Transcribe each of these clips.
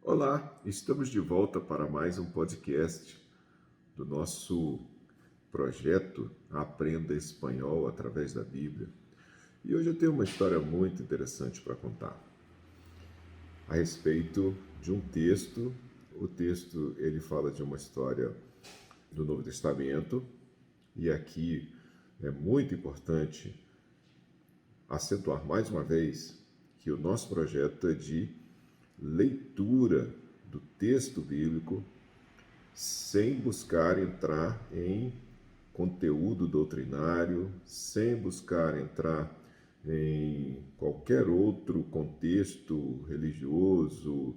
Olá, estamos de volta para mais um podcast do nosso projeto Aprenda Espanhol através da Bíblia. E hoje eu tenho uma história muito interessante para contar a respeito de um texto. O texto ele fala de uma história do Novo Testamento e aqui é muito importante acentuar mais uma vez que o nosso projeto é de leitura do texto bíblico sem buscar entrar em conteúdo doutrinário, sem buscar entrar em qualquer outro contexto religioso,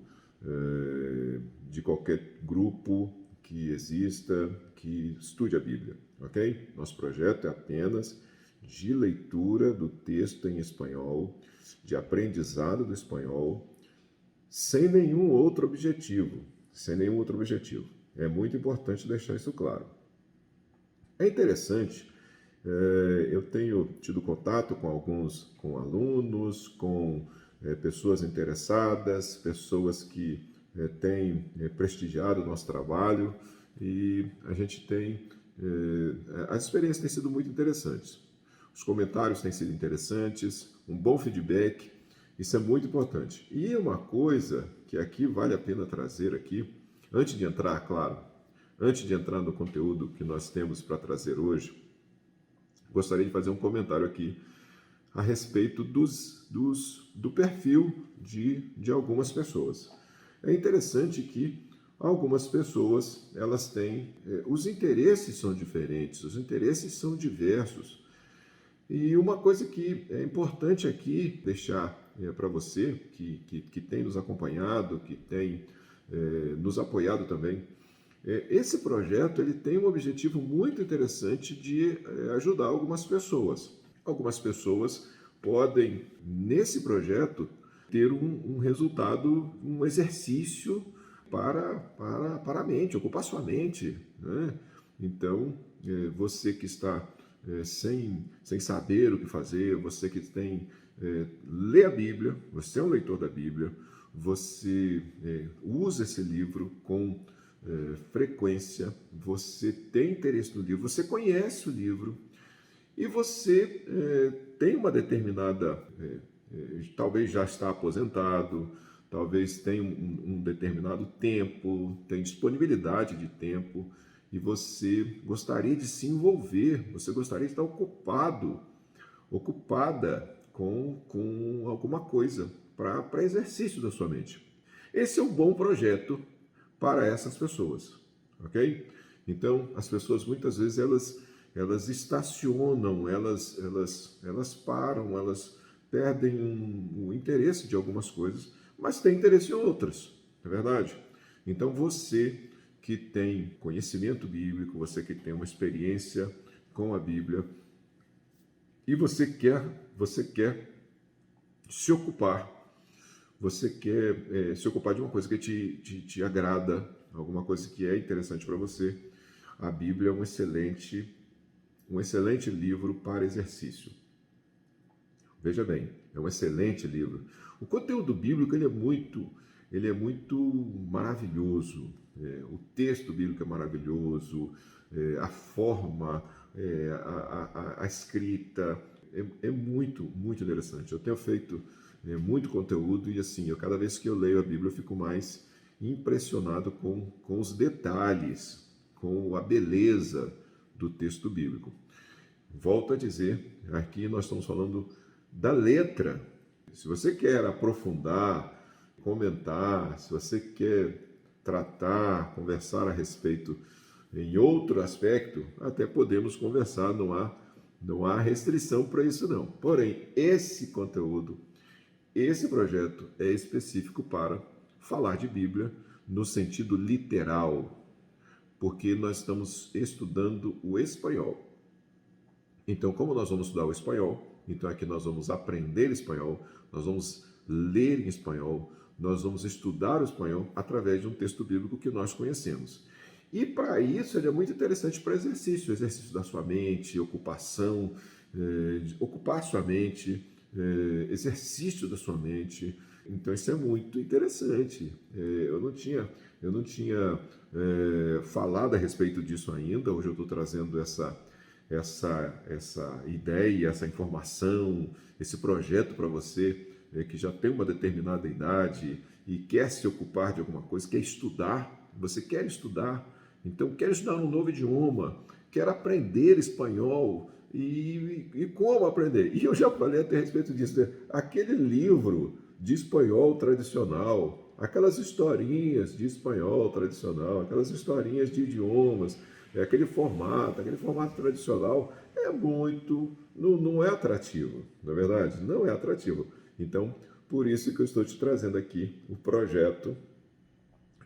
de qualquer grupo que exista, que estude a Bíblia, ok? Nosso projeto é apenas de leitura do texto em espanhol, de aprendizado do espanhol, sem nenhum outro objetivo, É muito importante deixar isso claro. É interessante, eu tenho tido contato com alunos, com pessoas interessadas, pessoas que têm prestigiado o nosso trabalho e a gente tem, as experiências têm sido muito interessantes. Os comentários têm sido interessantes, um bom feedback, isso é muito importante. E uma coisa que aqui vale a pena trazer aqui, antes de entrar, claro, antes de entrar no conteúdo que nós temos para trazer hoje, gostaria de fazer um comentário aqui a respeito do perfil de algumas pessoas. É interessante que algumas pessoas, elas têm, os interesses são diferentes, os interesses são diversos. E uma coisa que é importante aqui deixar para você, que tem nos acompanhado, que tem nos apoiado também, esse projeto ele tem um objetivo muito interessante de ajudar algumas pessoas. Algumas pessoas podem, nesse projeto, ter um resultado, um exercício para a mente, ocupar sua mente, né? Então, você que está sem saber o que fazer, você que lê a Bíblia, você é um leitor da Bíblia, você usa esse livro com frequência, você tem interesse no livro, você conhece o livro e você tem uma determinada, talvez já está aposentado, talvez tenha um determinado tempo, tem disponibilidade de tempo e você gostaria de se envolver, você gostaria de estar ocupada com alguma coisa para exercício da sua mente. Esse é um bom projeto para essas pessoas, ok? Então, as pessoas muitas vezes elas estacionam, elas param, elas perdem o interesse de algumas coisas, mas têm interesse em outras, não é verdade? Então, você que tem conhecimento bíblico, você que tem uma experiência com a Bíblia, e você quer se ocupar, você quer se ocupar de uma coisa que te agrada, alguma coisa que é interessante para você, a Bíblia é um excelente livro para exercício. Veja bem, é um excelente livro. O conteúdo bíblico ele é muito maravilhoso. O texto bíblico é maravilhoso, a forma, a escrita é muito interessante. Eu tenho feito muito conteúdo e assim, cada vez que eu leio a Bíblia eu fico mais impressionado com os detalhes, com a beleza do texto bíblico. Volto a dizer, aqui nós estamos falando da letra. Se você quer aprofundar, comentar, se você quer tratar, conversar a respeito em outro aspecto, até podemos conversar, não há restrição para isso não. Porém, esse conteúdo, esse projeto é específico para falar de Bíblia no sentido literal, porque nós estamos estudando o espanhol. Então, como nós vamos estudar o espanhol, então aqui nós vamos aprender espanhol, nós vamos ler em espanhol, nós vamos estudar o espanhol através de um texto bíblico que nós conhecemos. E para isso ele é muito interessante para exercício da sua mente, ocupar sua mente, exercício da sua mente, Então isso é muito interessante. Eu não tinha falado a respeito disso ainda. Hoje eu estou trazendo essa ideia, essa informação, esse projeto para você que já tem uma determinada idade e quer se ocupar de alguma coisa, quer estudar. Você quer estudar, então quer estudar um novo idioma, quer aprender espanhol. E como aprender? E eu já falei até a respeito disso, né? Aquele livro de espanhol tradicional, aquelas historinhas de espanhol tradicional, aquelas historinhas de idiomas, aquele formato tradicional é muito, não é atrativo, na verdade, não é atrativo. Então, por isso que eu estou te trazendo aqui o projeto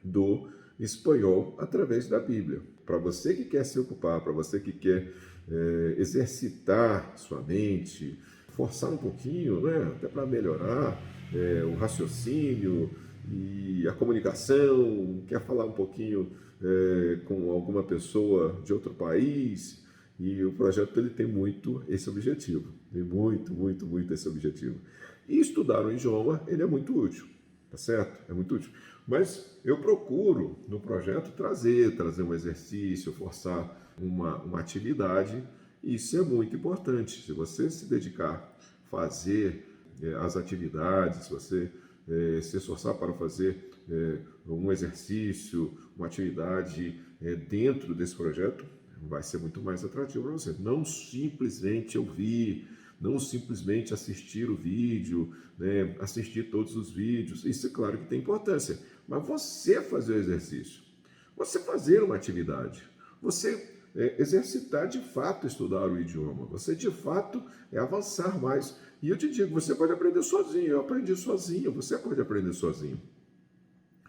do espanhol através da Bíblia. Para você que quer se ocupar, para você que quer exercitar sua mente, forçar um pouquinho, né, até para melhorar o raciocínio e a comunicação, quer falar um pouquinho com alguma pessoa de outro país, e o projeto ele tem muito esse objetivo, tem muito esse objetivo. E estudar um idioma, ele é muito útil, tá certo? É muito útil. Mas eu procuro, no projeto, trazer um exercício, forçar uma atividade, e isso é muito importante. Se você se dedicar a fazer as atividades, se você se esforçar para fazer um exercício, uma atividade dentro desse projeto, vai ser muito mais atrativo para você. Não simplesmente ouvir, não simplesmente assistir o vídeo, né, assistir todos os vídeos. Isso é claro que tem importância, mas você fazer o exercício, você fazer uma atividade, você exercitar de fato, estudar o idioma, você de fato avançar mais. E eu te digo, você pode aprender sozinho, eu aprendi sozinho, você pode aprender sozinho.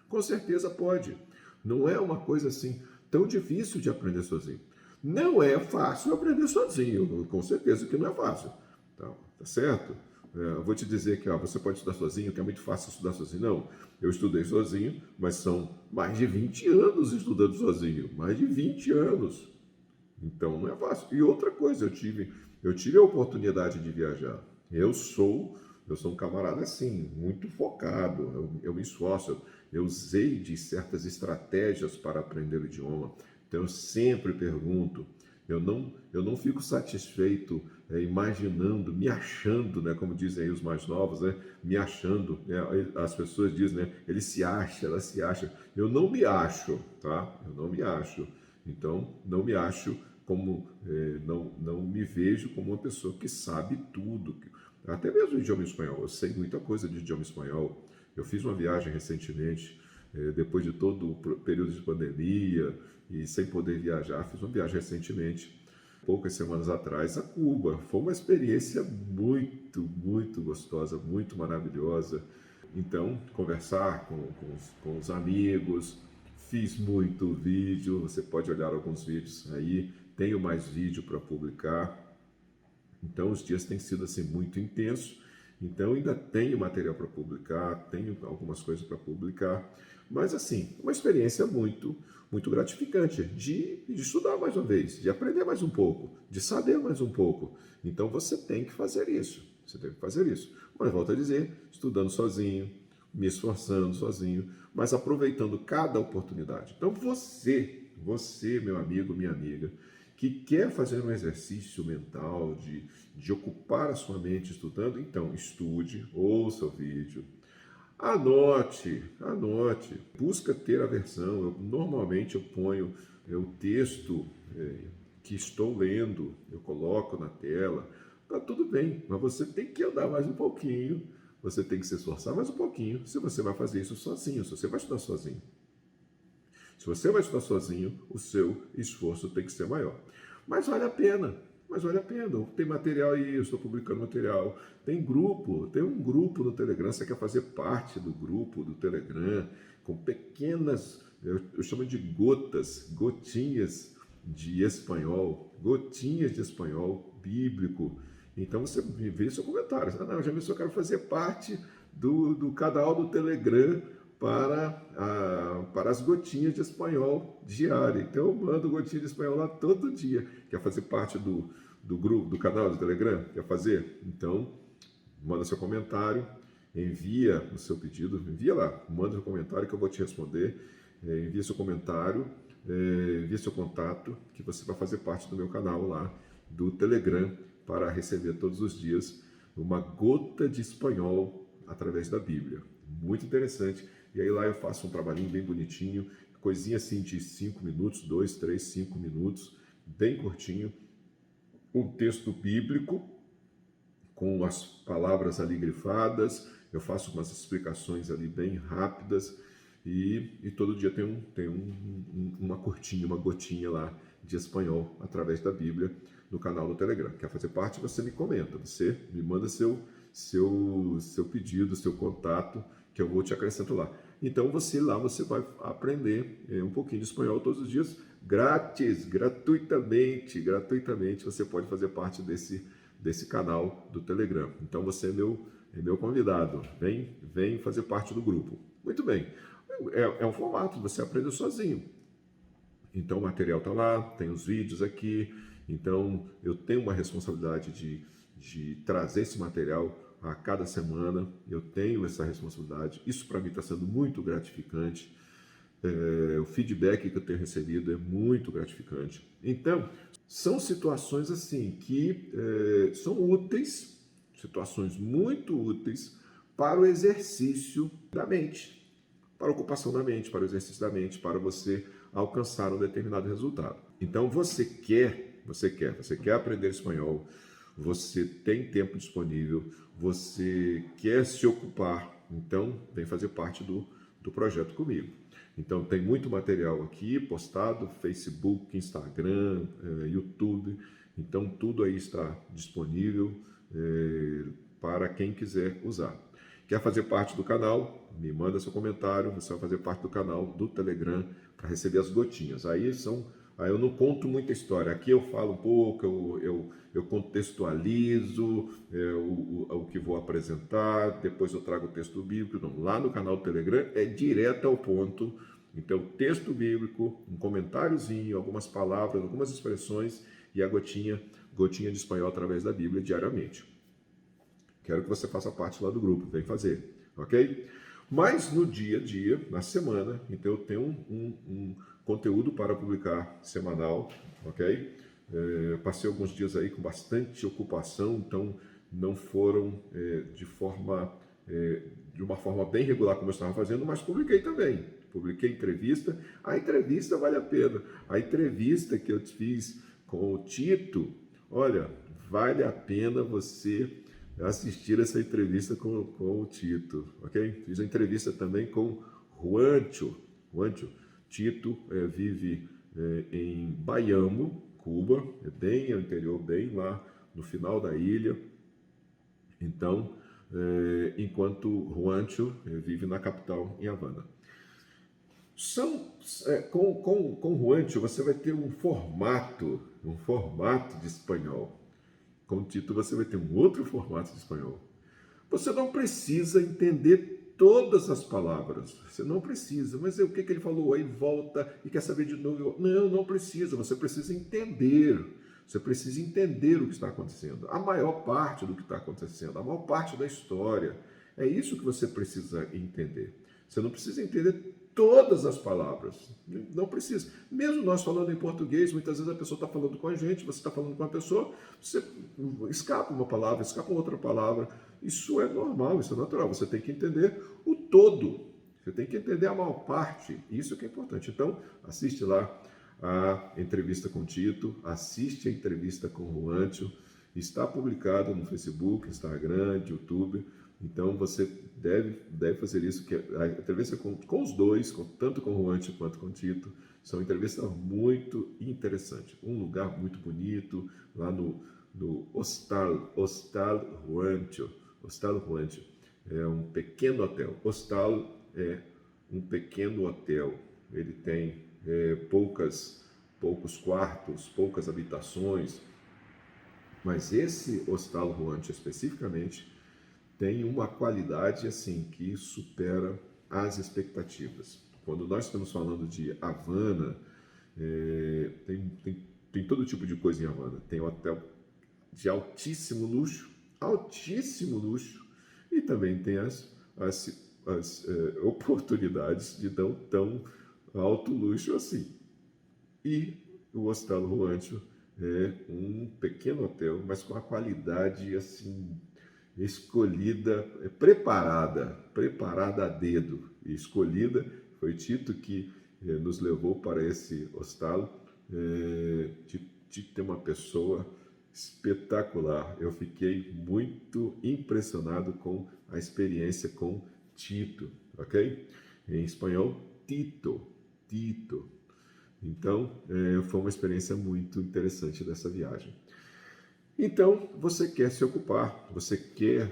Com certeza pode. Não é uma coisa assim tão difícil de aprender sozinho. Não é fácil aprender sozinho, com certeza que não é fácil. Tá certo? Eu vou te dizer que você pode estudar sozinho, que é muito fácil estudar sozinho. Não, eu estudei sozinho, mas são mais de 20 anos estudando sozinho. Mais de 20 anos. Então não é fácil. E outra coisa, eu tive a oportunidade de viajar. Eu sou um camarada assim, muito focado, eu me esforço, eu usei de certas estratégias para aprender o idioma. Então eu sempre pergunto, eu não fico satisfeito imaginando, me achando, né, como dizem aí os mais novos, né, me achando, né, as pessoas dizem, né, ele se acha, ela se acha. Eu não me acho, tá? Eu não me acho. Então, não me acho como, não me vejo como uma pessoa que sabe tudo. Até mesmo o idioma espanhol, eu sei muita coisa de idioma espanhol. Eu fiz uma viagem recentemente, depois de todo o período de pandemia e sem poder viajar, fiz uma viagem recentemente, poucas semanas atrás, a Cuba. Foi uma experiência muito gostosa, muito maravilhosa. Então, conversar com os amigos, fiz muito vídeo, você pode olhar alguns vídeos aí, tenho mais vídeo para publicar. Então, os dias têm sido assim muito intensos. Então, ainda tenho material para publicar, tenho algumas coisas para publicar. Mas, assim, uma experiência muito gratificante de estudar mais uma vez, de aprender mais um pouco, de saber mais um pouco. Então, você tem que fazer isso. Você tem que fazer isso. Mas, volto a dizer, estudando sozinho, me esforçando sozinho, mas aproveitando cada oportunidade. Então, você, meu amigo, minha amiga, que quer fazer um exercício mental de ocupar a sua mente estudando, então estude, ouça o vídeo, anote, busca ter a versão. Normalmente eu ponho o texto que estou lendo, eu coloco na tela, tá tudo bem, mas você tem que andar mais um pouquinho, você tem que se esforçar mais um pouquinho, se você vai fazer isso sozinho, se você vai estudar sozinho. Se você vai estudar sozinho, o seu esforço tem que ser maior. Mas vale a pena, Tem material aí, eu estou publicando material. Tem um grupo no Telegram, você quer fazer parte do grupo do Telegram, com pequenas, eu chamo de gotinhas de espanhol bíblico. Então você vê seu comentário. Já me eu quero fazer parte do canal do Telegram para as gotinhas de espanhol diária. Então eu mando gotinha de espanhol lá todo dia. Quer fazer parte do grupo, do canal do Telegram? Quer fazer? Então, manda seu comentário envia o seu pedido, envia lá, manda um comentário que eu vou te responder, envia seu comentário, envia seu contato, que você vai fazer parte do meu canal lá do Telegram para receber todos os dias uma gota de espanhol através da Bíblia. Muito interessante. E aí lá eu faço um trabalhinho bem bonitinho, coisinha assim de 5 minutos, 2, 3, 5 minutos, bem curtinho, um texto bíblico com as palavras ali grifadas, eu faço umas explicações ali bem rápidas e todo dia uma curtinha, uma gotinha lá de espanhol através da Bíblia no canal do Telegram. Quer fazer parte? Você me comenta, você me manda seu pedido, seu contato, que eu vou te acrescento lá. Então você vai aprender um pouquinho de espanhol todos os dias, grátis, gratuitamente, você pode fazer parte desse canal do Telegram. Então você é meu convidado, vem fazer parte do grupo. Muito bem, é um formato, você aprende sozinho. Então o material está lá, tem os vídeos aqui, então eu tenho uma responsabilidade de trazer esse material a cada semana, eu tenho essa responsabilidade, isso para mim está sendo muito gratificante, o feedback que eu tenho recebido é muito gratificante. Então, são situações assim que são úteis, situações muito úteis para o exercício da mente, para a ocupação da mente, para o exercício da mente, para você alcançar um determinado resultado. Então, você quer aprender espanhol, você tem tempo disponível, você quer se ocupar, então vem fazer parte do projeto comigo. Então tem muito material aqui postado, Facebook, Instagram, YouTube, então tudo aí está disponível para quem quiser usar. Quer fazer parte do canal? Me manda seu comentário, você vai fazer parte do canal do Telegram para receber as gotinhas. Aí eu não conto muita história, aqui eu falo um pouco, eu contextualizo o que vou apresentar, depois eu trago o texto bíblico. Não, lá no canal do Telegram é direto ao ponto. Então, texto bíblico, um comentáriozinho, algumas palavras, algumas expressões e a gotinha de espanhol através da Bíblia diariamente. Quero que você faça parte lá do grupo, vem fazer, ok? Mas no dia a dia, na semana, então eu tenho um conteúdo para publicar semanal, ok? Passei alguns dias aí com bastante ocupação, então não foram de uma forma bem regular como eu estava fazendo, mas publiquei também. Publiquei entrevista, a entrevista vale a pena. A entrevista que eu fiz com o Tito, olha, vale a pena você assistir essa entrevista com o Tito, ok? Fiz a entrevista também com Juancho. Tito vive em Bayamo, Cuba, é bem ao interior, bem lá no final da ilha. Então, enquanto Juancho vive na capital, em Havana. Com Juancho você vai ter um formato de espanhol. Com o Tito você vai ter um outro formato de espanhol. Você não precisa entender todas as palavras. Você não precisa. Mas o que ele falou? Aí volta e quer saber de novo. Não precisa. Você precisa entender. Você precisa entender o que está acontecendo. A maior parte do que está acontecendo. A maior parte da história. É isso que você precisa entender. Você não precisa entender todas as palavras, não precisa. Mesmo nós falando em português, muitas vezes a pessoa está falando com a gente, você está falando com uma pessoa, você escapa uma palavra, escapa outra palavra. Isso é normal, isso é natural. Você tem que entender o todo, você tem que entender a maior parte. Isso que é importante. Então, assiste lá a entrevista com o Tito, assiste a entrevista com o Juancho, está publicado no Facebook, Instagram, YouTube. Então você deve fazer isso, que a entrevista com os dois, tanto com o Juancho quanto com o Tito, são entrevistas muito interessantes. Um lugar muito bonito, lá no Hostal Juancho. Hostal Juancho é um pequeno hotel. Hostal é um pequeno hotel. Ele tem poucos quartos, poucas habitações, mas esse Hostal Juancho especificamente tem uma qualidade assim que supera as expectativas. Quando nós estamos falando de Havana, tem todo tipo de coisa em Havana. Tem hotel de altíssimo luxo, e também tem as oportunidades de não tão alto luxo assim. E o Hostal Juancho é um pequeno hotel, mas com a qualidade assim escolhida, preparada a dedo, e escolhida. Foi Tito que nos levou para esse hostal, de ter uma pessoa espetacular. Eu fiquei muito impressionado com a experiência com Tito, ok? Em espanhol, Tito, Tito. Então, foi uma experiência muito interessante dessa viagem. Então, você quer se ocupar, você quer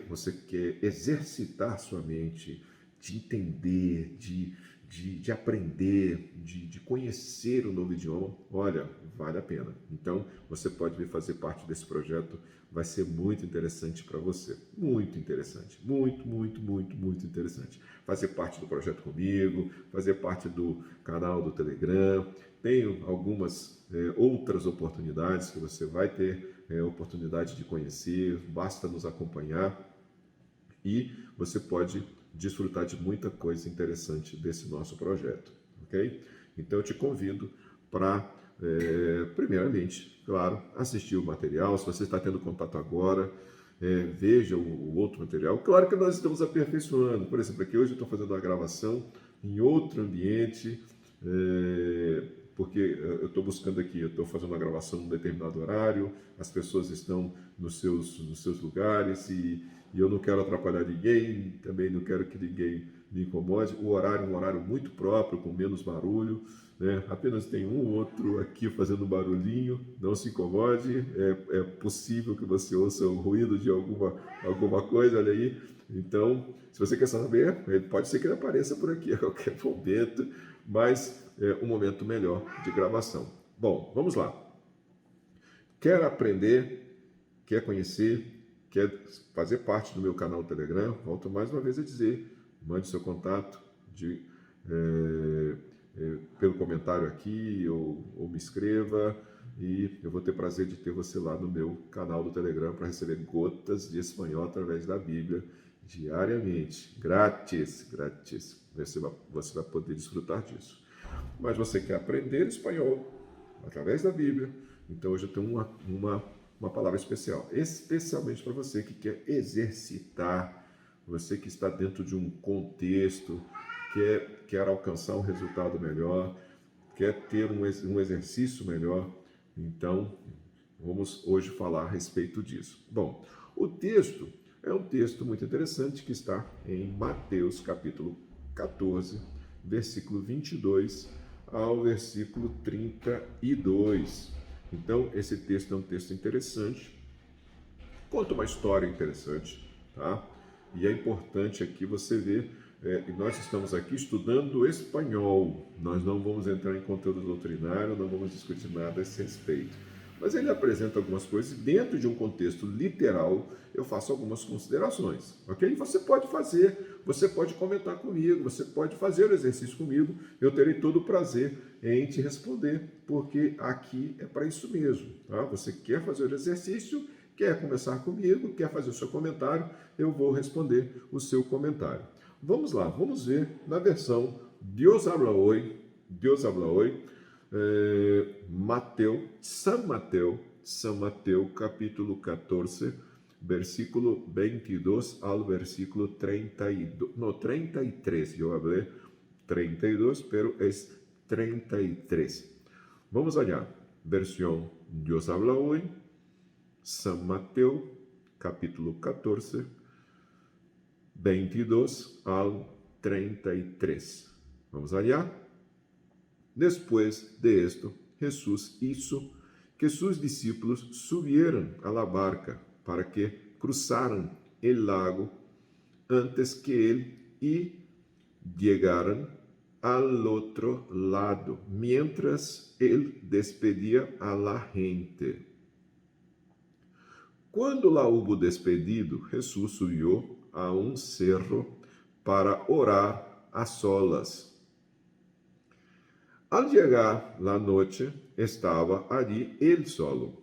exercitar sua mente, de entender, de aprender, de conhecer o novo idioma. Olha, vale a pena. Então, você pode vir fazer parte desse projeto, vai ser muito interessante para você. Muito interessante. Muito, muito, muito, muito interessante. Fazer parte do projeto comigo, fazer parte do canal do Telegram. Tenho algumas outras oportunidades que você vai ter oportunidade de conhecer, basta nos acompanhar e você pode desfrutar de muita coisa interessante desse nosso projeto, ok? Então eu te convido para, primeiramente, claro, assistir o material. Se você está tendo contato agora, veja o outro material. Claro que nós estamos aperfeiçoando. Por exemplo, aqui hoje eu estou fazendo uma gravação em outro ambiente, porque eu estou buscando aqui, eu estou fazendo uma gravação em um determinado horário, as pessoas estão nos seus lugares e eu não quero atrapalhar ninguém, também não quero que ninguém me incomode. O horário é um horário muito próprio, com menos barulho, né? Apenas tem um ou outro aqui fazendo barulhinho, não se incomode, é possível que você ouça o ruído de alguma coisa, olha aí. Então, se você quer saber, pode ser que ele apareça por aqui a qualquer momento, mas é um momento melhor de gravação. Bom, vamos lá. Quer aprender, quer conhecer, quer fazer parte do meu canal Telegram? Volto mais uma vez a dizer, mande seu contato pelo comentário aqui ou me escreva e eu vou ter prazer de ter você lá no meu canal do Telegram para receber gotas de espanhol através da Bíblia diariamente, grátis, grátis. Você vai poder desfrutar disso. Mas você quer aprender espanhol através da Bíblia, então hoje eu tenho uma palavra especial, especialmente para você que quer exercitar, você que está dentro de um contexto, quer alcançar um resultado melhor, quer ter um exercício melhor. Então, vamos hoje falar a respeito disso. Bom, o texto é um texto muito interessante que está em Mateus capítulo 14, versículo 22 ao versículo 32. Então, esse texto é um texto interessante, conta uma história interessante, tá? E é importante aqui você ver, nós estamos aqui estudando espanhol, nós não vamos entrar em conteúdo doutrinário, não vamos discutir nada a esse respeito. Mas ele apresenta algumas coisas e dentro de um contexto literal eu faço algumas considerações, ok? Você pode fazer, você pode comentar comigo, você pode fazer o exercício comigo, eu terei todo o prazer em te responder, porque aqui é para isso mesmo, tá? Você quer fazer o exercício, quer conversar comigo, quer fazer o seu comentário, eu vou responder o seu comentário. Vamos lá, vamos ver na versão Dios habla hoy, São Mateus, capítulo 14, versículo 22 ao versículo 32, no 33, eu falei 32, pero es 33. Vamos allá, versión Dios habla hoy, San Mateo, capítulo 14, 22 ao 33. Vamos allá. Después de esto, Jesús hizo que sus discípulos subieran a la barca para que cruzaran el lago antes que él y llegaran al otro lado, mientras él despedía a la gente. Cuando la hubo despedido, Jesús subió a un cerro para orar a solas. Al llegar la noche, estaba allí él solo.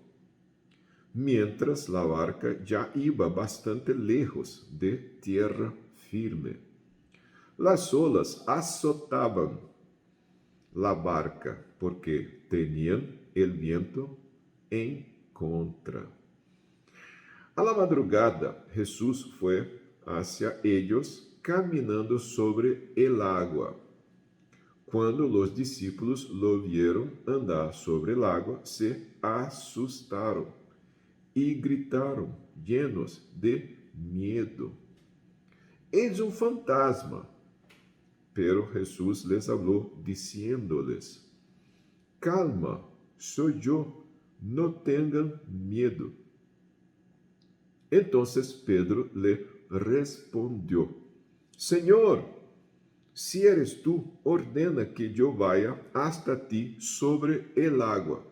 mientras la barca ya iba bastante lejos de tierra firme. Las olas azotaban la barca porque tenían el viento en contra. A la madrugada, Jesús fue hacia ellos caminando sobre el agua. Cuando los discípulos lo vieron andar sobre el agua, se asustaron y gritaron, llenos de miedo: «Es un fantasma!» Pero Jesús les habló diciéndoles: «Calma, soy yo, no tengan miedo». Entonces Pedro le respondió: «Señor, si eres tú, ordena que yo vaya hasta ti sobre el agua».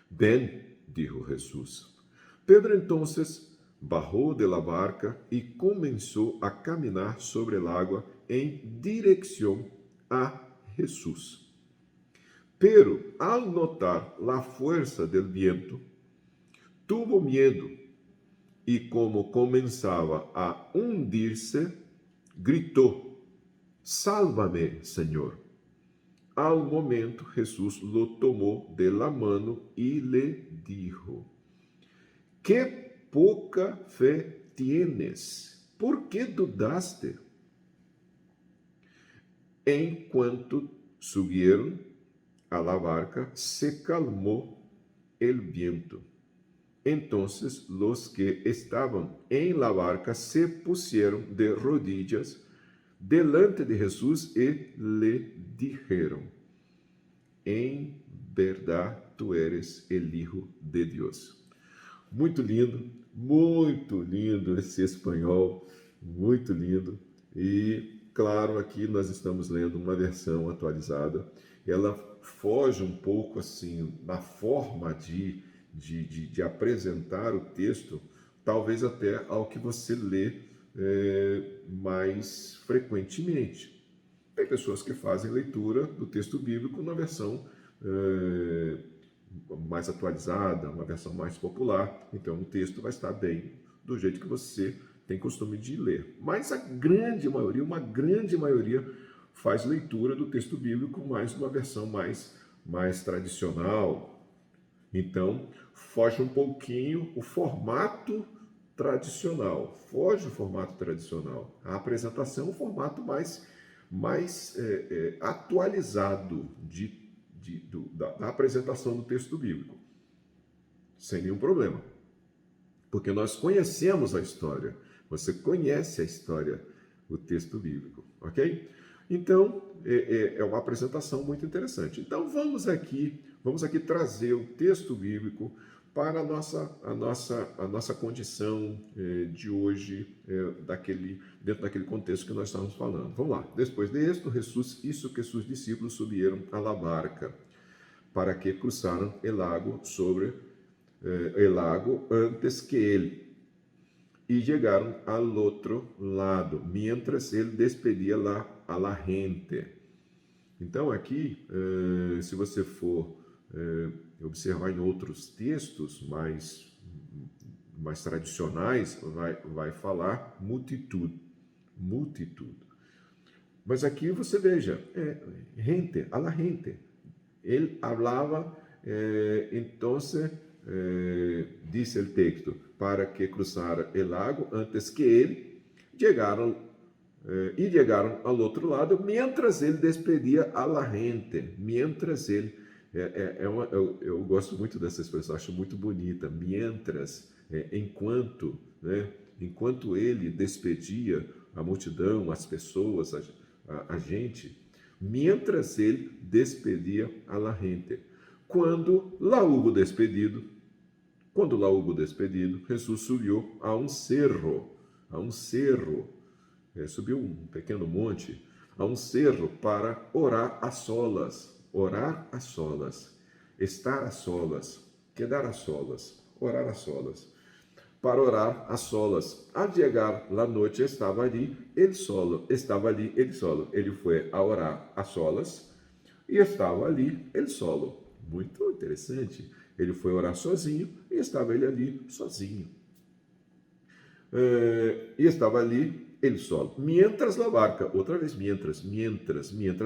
«Ven», dijo Jesús. Pedro entonces bajó de la barca y comenzó a caminar sobre el agua en dirección a Jesús. Pero al notar la fuerza del viento, tuvo miedo y como comenzaba a hundirse, gritó: «Sálvame, Señor». Al momento Jesús lo tomó de la mano y le dijo: «Qué poca fe tienes, ¿por qué dudaste?». En cuanto subieron a la barca, se calmó el viento. Entonces los que estaban en la barca se pusieron de rodillas delante de Jesús y le dijeron: «En verdad tú eres el Hijo de Dios». Muito lindo esse espanhol, muito lindo. E, claro, aqui nós estamos lendo uma versão atualizada. Ela foge um pouco, assim, na forma de apresentar o texto, talvez até ao que você lê mais frequentemente. Tem pessoas que fazem leitura do texto bíblico na versão mais atualizada, uma versão mais popular, então o texto vai estar bem do jeito que você tem costume de ler. Mas a grande maioria, uma grande maioria, faz leitura do texto bíblico mais uma versão mais tradicional. Então, foge um pouquinho o formato tradicional, A apresentação é um formato mais atualizado da apresentação do texto bíblico, sem nenhum problema, porque nós conhecemos a história, você conhece a história, o texto bíblico, ok? Então, é uma apresentação muito interessante. Então, vamos aqui trazer o texto bíblico para a nossa condição de hoje, dentro daquele contexto que nós estamos falando. Vamos lá. Después de esto, Jesús hizo que sus discípulos subieron a la barca para que cruzaran el lago antes que él, y llegaron al otro lado, mientras él despedía a la gente. Então, aqui, se você for observar em outros textos mais tradicionais, vai falar multitud. Mas aqui você veja, gente, a la gente. Ele falava, entonces, dice el texto, para que cruzara el lago antes que ele, llegaram ao outro lado, mientras ele despedia a la gente, mientras ele, eu gosto muito dessa expressão, acho muito bonita, mientras, enquanto, né? Enquanto ele despedia a multidão, as pessoas, a gente, mientras ele despedia a la gente. Quando lá hubo despedido, Jesus subiu a um cerro, subiu um pequeno monte, a um cerro para orar a solas, estar a solas, quedar a solas, orar a solas, para orar a solas. Al chegar la noite, estava ali ele solo. Ele foi a orar a solas e estava ali ele solo. Muito interessante. Ele foi orar sozinho e estava ele ali sozinho. E estava ali ele só. Mientras la barca, outra vez, mientras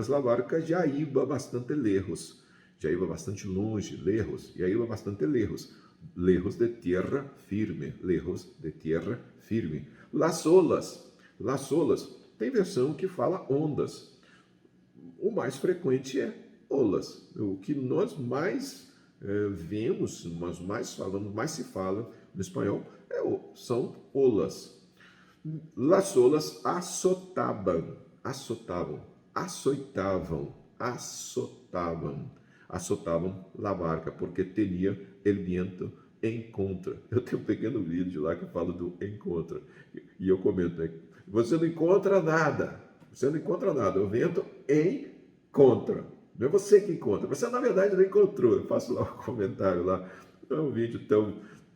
la barca já iba bastante lejos, já iba bastante longe, lejos, já iba bastante lejos, lejos de tierra firme, lejos de tierra firme. Las olas, tem versão que fala ondas. O mais frequente é olas. O que nós mais vemos, nós mais falamos, mais se fala no espanhol, são olas. Las olas açoitavam la barca, porque tinha el viento em contra. Eu tenho um pequeno vídeo lá que fala do em contra, e eu comento, né? Você não encontra nada, o vento em contra. Não é você que encontra, você na verdade não encontrou. Eu faço lá um comentário lá, não é um vídeo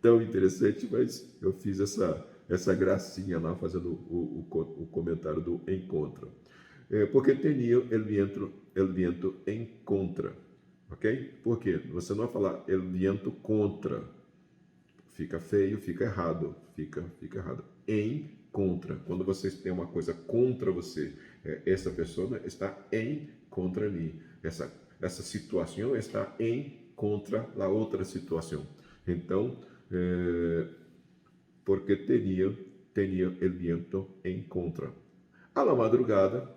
tão interessante, mas eu fiz essa gracinha lá fazendo o comentário do em contra. Porque tinha el viento em contra, ok? Por quê? Você não vai falar el viento contra, fica feio, fica errado, fica errado. Em contra, quando você tem uma coisa contra você, essa pessoa está em contra mim, essa situação está em contra a outra situação. Então, porque tinha el viento em contra. A la madrugada,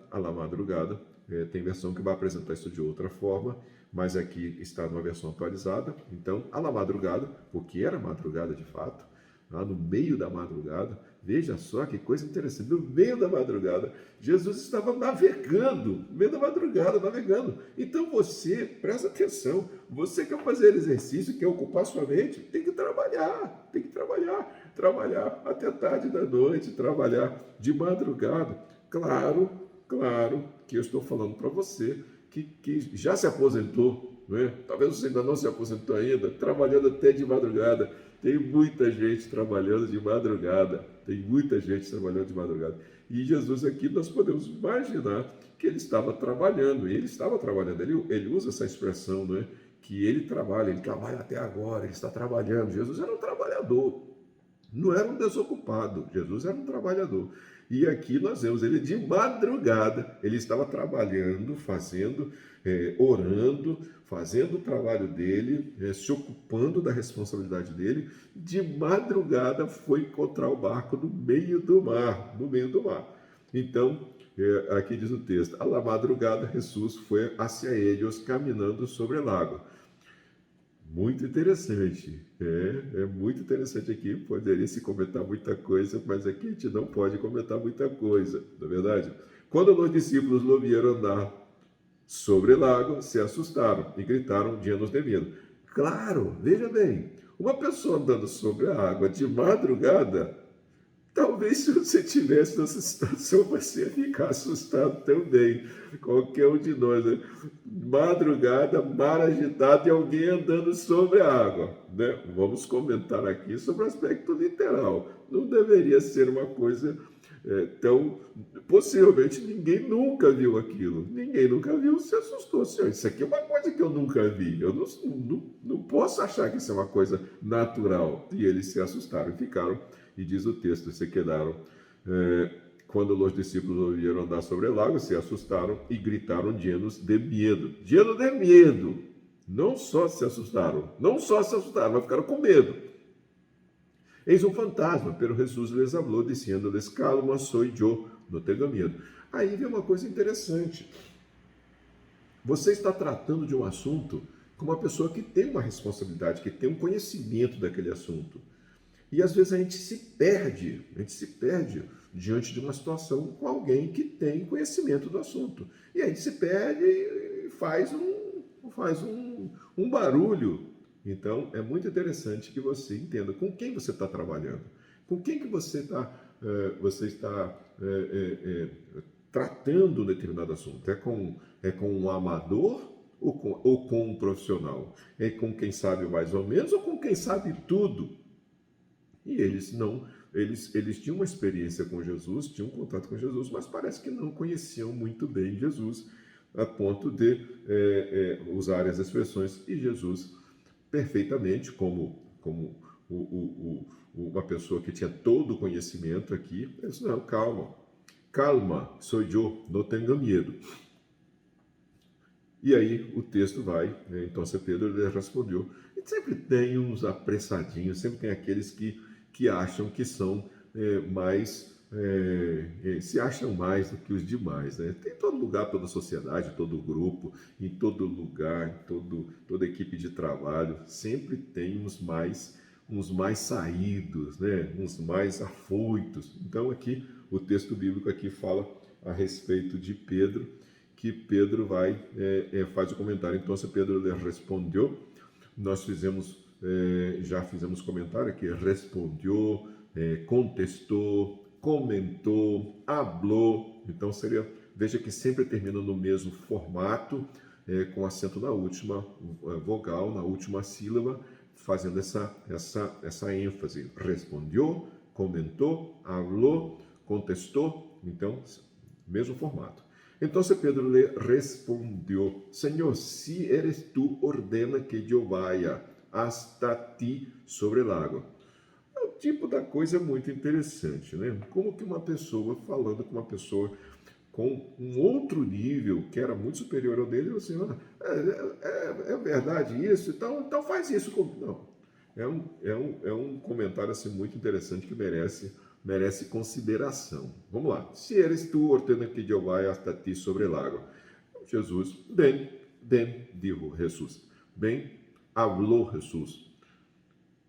tem versão que vai apresentar isso de outra forma, mas aqui está numa versão atualizada. Então, a la madrugada, porque era madrugada de fato, lá no meio da madrugada, veja só que coisa interessante, no meio da madrugada, Jesus estava navegando, no meio da madrugada, navegando. Então você, presta atenção, você quer fazer exercício, quer ocupar sua mente, tem que trabalhar até tarde da noite, trabalhar de madrugada. Claro que eu estou falando para você que já se aposentou, não é? Talvez você ainda não se aposentou ainda, trabalhando até de madrugada. Tem muita gente trabalhando de madrugada, E Jesus aqui, nós podemos imaginar que ele estava trabalhando, ele usa essa expressão, não é? Que ele trabalha até agora, ele está trabalhando. Jesus era um trabalhador, não era um desocupado, Jesus era um trabalhador. E aqui nós vemos ele de madrugada, ele estava trabalhando, orando, fazendo o trabalho dele, se ocupando da responsabilidade dele. De madrugada foi encontrar o barco no meio do mar, Então, aqui diz o texto, a la madrugada Jesus foi hacia ellos caminhando sobre o lago. Muito interessante, muito interessante aqui, poderia se comentar muita coisa, mas aqui a gente não pode comentar muita coisa, não é verdade? Quando os discípulos o viram andar sobre o lago, se assustaram e gritaram llenos de medo. Claro, veja bem, uma pessoa andando sobre a água de madrugada, talvez se você estivesse nessa situação, você ia ficar assustado também. Qualquer um de nós, né? Madrugada, mar agitado e alguém andando sobre a água, né? Vamos comentar aqui sobre o aspecto literal. Não deveria ser uma coisa tão... Possivelmente ninguém nunca viu aquilo. Ninguém nunca viu, se assustou. Senhor, isso aqui é uma coisa que eu nunca vi. Eu não posso achar que isso é uma coisa natural. E eles se assustaram e ficaram... E diz o texto, se quedaram, quando os discípulos ouviram andar sobre o lago, se assustaram e gritaram llenos de medo. Llenos de medo. Não só se assustaram, mas ficaram com medo. Eis um fantasma, pero Jesus les habló, dizendo-lhes, calma, soy yo, não tenha medo. Aí vem uma coisa interessante. Você está tratando de um assunto com uma pessoa que tem uma responsabilidade, que tem um conhecimento daquele assunto. E às vezes a gente se perde diante de uma situação com alguém que tem conhecimento do assunto. E a gente se perde e faz um barulho. Então é muito interessante que você entenda com quem você está trabalhando, com quem que você está tratando um determinado assunto. É com um amador ou com um profissional? É com quem sabe mais ou menos ou com quem sabe tudo? E eles tinham uma experiência com Jesus, tinham um contato com Jesus, mas parece que não conheciam muito bem Jesus, a ponto de usarem as expressões, e Jesus perfeitamente como uma pessoa que tinha todo o conhecimento aqui. Ele disse, não, calma, calma, sou eu, não tenha medo. E aí o texto vai, né? Então Pedro ele respondeu. E sempre tem uns apressadinhos, sempre tem aqueles que acham que são se acham mais do que os demais, né? Tem em todo lugar, toda sociedade, todo grupo, em todo lugar, toda equipe de trabalho, sempre tem uns mais saídos, né? Uns mais afoitos. Então aqui o texto bíblico aqui fala a respeito de Pedro, que Pedro faz o comentário. Então, se Pedro lhe respondeu, nós já fizemos comentário aqui, respondeu, contestou, comentou, hablou. Então, veja que sempre termina no mesmo formato, com acento na última vogal, na última sílaba, fazendo essa ênfase. Respondeu, comentou, hablou, contestou. Então, mesmo formato. Então Pedro lhe respondeu, Senhor, se eres tu, ordena que eu vaya hasta ti sobre el agua. É um tipo da coisa muito interessante, né? Como que uma pessoa, falando com uma pessoa com um outro nível, que era muito superior ao dele, assim, é verdade isso? Então faz isso comigo. Não. É um comentário assim, muito interessante que merece consideração. Vamos lá. Se eres tu, ordena que eu vá hasta ti sobre el agua. Jesus, bem, dijo Jesus. Bem, habló Jesus.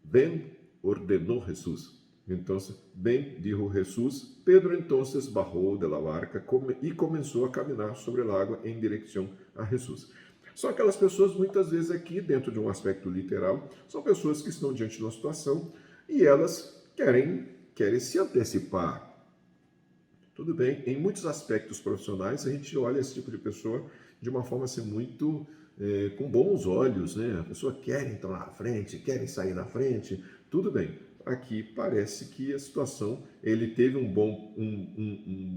Bem, ordenou Jesus. Então, bem, dijo Jesus. Pedro entonces bajou de la barca e começou a caminhar sobre a água em direção a Jesus. São aquelas pessoas, muitas vezes aqui, dentro de um aspecto literal, são pessoas que estão diante de uma situação e elas querem se antecipar. Tudo bem, em muitos aspectos profissionais, a gente olha esse tipo de pessoa de uma forma assim, muito com bons olhos, né? A pessoa quer entrar na frente, quer sair na frente, tudo bem. Aqui parece que a situação, ele teve um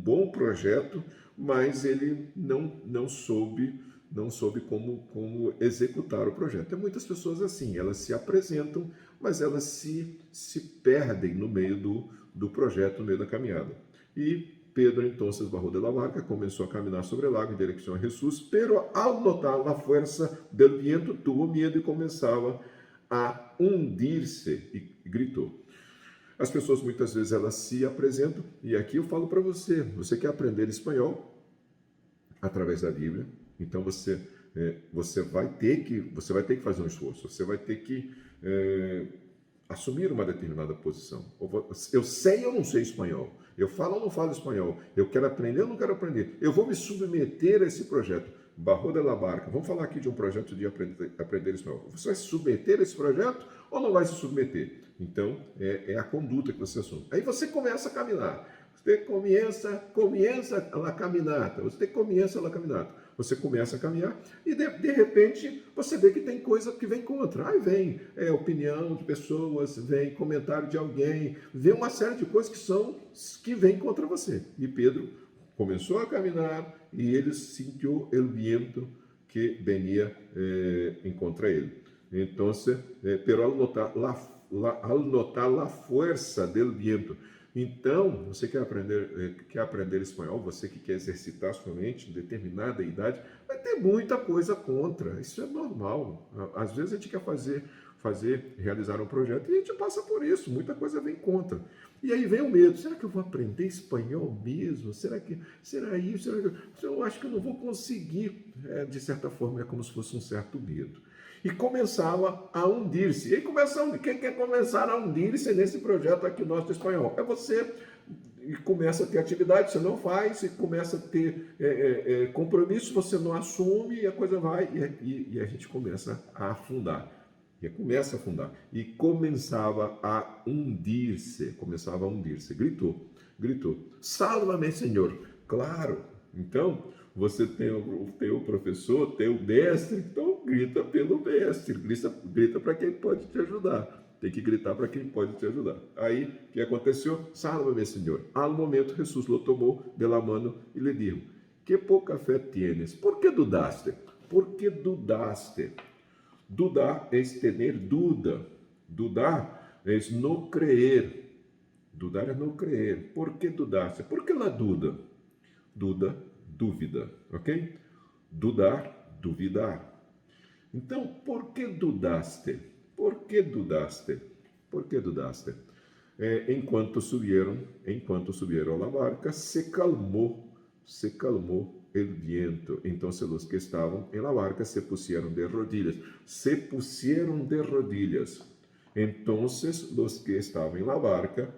bom projeto, mas ele não soube como executar o projeto. Tem muitas pessoas assim, elas se apresentam, mas elas se perdem no meio do projeto, no meio da caminhada. E Pedro, então, se esbarrou de la barca, começou a caminhar sobre o lago em direção a Jesus, pero ao notar a força do vento, tuvo medo e começava a hundir-se e gritou. As pessoas muitas vezes elas se apresentam, e aqui eu falo para você quer aprender espanhol através da Bíblia, então você vai ter que fazer um esforço, você vai ter que assumir uma determinada posição. Eu sei ou não sei espanhol, eu falo ou não falo espanhol, eu quero aprender ou não quero aprender, eu vou me submeter a esse projeto. Barro de la Barca, vamos falar aqui de um projeto de aprender espanhol. Você vai se submeter a esse projeto ou não vai se submeter? Então, é a conduta que você assume. Aí você começa a caminhar. Você começa a caminhata. Você começa a caminhar e, de repente, você vê que tem coisa que vem contra. Aí vem opinião de pessoas, vem comentário de alguém, vem uma série de coisas que vêm contra você. E Pedro começou a caminhar e ele sentiu o vento que venia contra ele. Então, pero al notar la fuerza del viento. Então, você quer aprender espanhol, você que quer exercitar sua mente em determinada idade, vai ter muita coisa contra. Isso é normal. Às vezes a gente quer realizar um projeto e a gente passa por isso, muita coisa vem contra. E aí vem o medo, será que eu vou aprender espanhol mesmo? Será isso? Eu acho que eu não vou conseguir. De certa forma, é como se fosse um certo medo. E começava a hundir-se. E quem quer começar a hundir-se nesse projeto aqui nosso do espanhol? É você e começa a ter atividade, você não faz, e começa a ter compromisso, você não assume, e a coisa vai, e a gente começa a afundar. E começava a hundir-se, gritou, salva-me, Senhor. Claro, então, você tem o professor, tem o mestre, então grita pelo mestre, grita para quem pode te ajudar. Tem que gritar para quem pode te ajudar. Aí, o que aconteceu? Salva-me, Senhor. Al momento, Jesus lo tomou de la mano e lhe dijo, que pouca fé tienes, ¿por que dudaste? ¿Por que dudaste? Dudar é ter dúvida. Dudar é não crer. Dudar é não crer. Por que dudaste? Por que la duda? Duda, dúvida, ok? Dudar, duvidar. Então, por que dudaste? Por que dudaste? Por que dudaste? Enquanto subieron a la barca, se calmou el viento. Entonces los que estaban en la barca se pusieron de rodillas. Se pusieron de rodillas. Entonces los que estaban en la barca,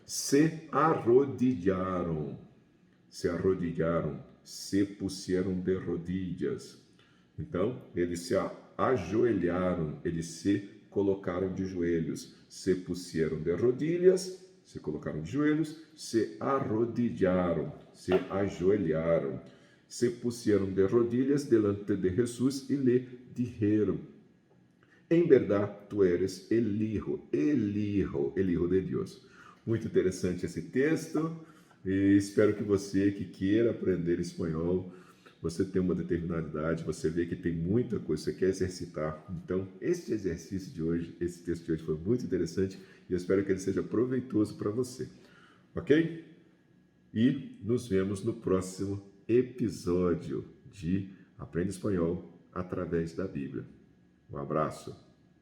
se arrodillaron. Se puseram de rodillas. Então, eles se ajoelharam, eles se colocaram de joelhos. Se puseram de rodillas, se colocaram de joelhos, se arrodillaram, se ajoelharam. Se puseram de rodillas delante de Jesus e lhe dijeron: em verdade, tu eres el Hijo de Deus. Muito interessante esse texto. E espero que você que queira aprender espanhol, você tem uma determinada idade, você vê que tem muita coisa, você quer exercitar. Então, este exercício de hoje, esse texto de hoje foi muito interessante e eu espero que ele seja proveitoso para você. Ok? E nos vemos no próximo episódio de Aprenda Espanhol através da Bíblia. Um abraço.